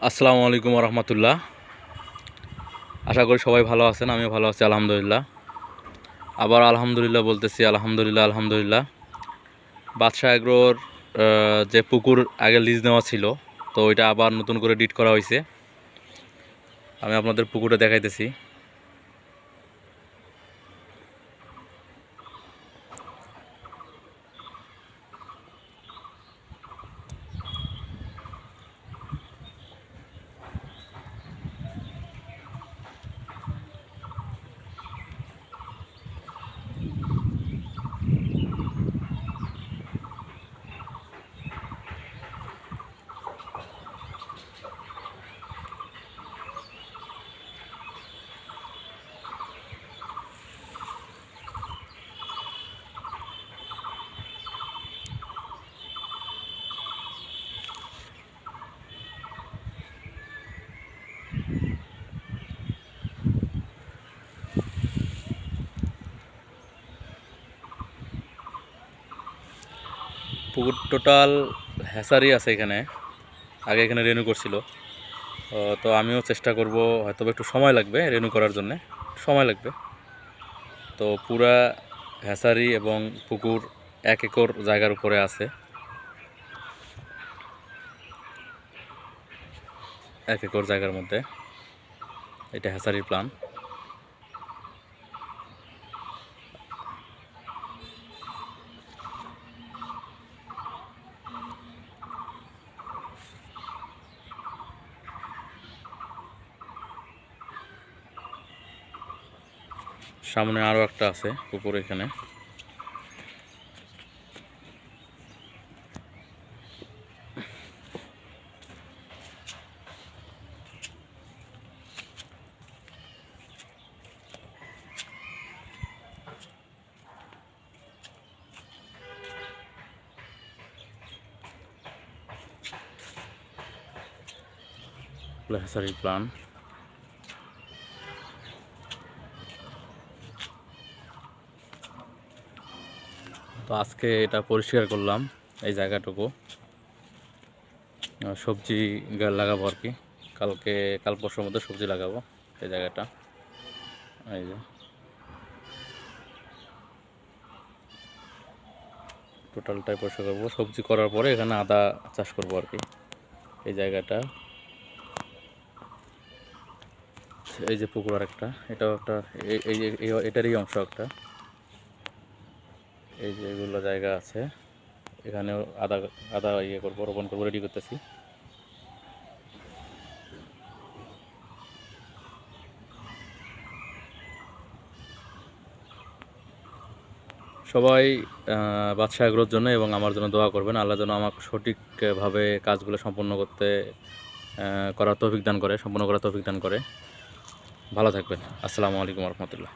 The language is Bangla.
আসসালামু আলাইকুম রহমতুল্লাহ। আশা করি সবাই ভালো আছেন, আমিও ভালো আছি আলহামদুলিল্লাহ। আবার আলহামদুলিল্লাহ বলতেছি, আলহামদুলিল্লাহ আলহামদুলিল্লাহ। বাদশাহ এগ্রোর যে পুকুর আগে লিজ নেওয়া ছিল, তো ওইটা আবার নতুন করে ডিট করা হয়েছে। আমি আপনাদের পুকুরটা দেখাইতেছি। পুকুর টোটাল হ্যাসারি আছে এখানে। আগে এখানে রেনু করছিল, তো আমিও চেষ্টা করব, হয়তো একটু সময় লাগবে রেনু করার জন্য, সময় লাগবে। তো পুরা হ্যাসারি এবং পুকুর 1 একর জায়গার উপরে আছে। 1 একর জায়গার মধ্যে এটা হ্যাসারির প্ল্যান। সামনে আরও একটা আছে পুকুর এখানে। হ্যাসারির প্ল্যান। তো আজকে এটা পরিষ্কার করলাম, এই জায়গাটুকু সবজি লাগাবো আর কি। কাল পরশুর মধ্যে সবজি লাগাবো এই জায়গাটা। এই যে টোটালটাই পরিষ্কার করবো, সবজি করার পরে এখানে আদা চাষ করবো আর কি। এই জায়গাটা, এই যে পুকুর আর একটা, এটাও একটা, এটারই অংশ একটা। এই যে এগুলো জায়গা আছে, এখানেও আদা আদা করবো, রোপণ করবো, রেডি করতেছি। সবাই বাদশাহ এগ্রোর জন্য এবং আমার জন্য দোয়া করবেন। আল্লাহ যেন আমাকে সঠিকভাবে কাজগুলো সম্পন্ন করার তৌফিক দান করে, সম্পন্ন করার তৌফিক দান করে। ভালো থাকবেন। আসসালামু আলাইকুম রহমতুল্লাহ।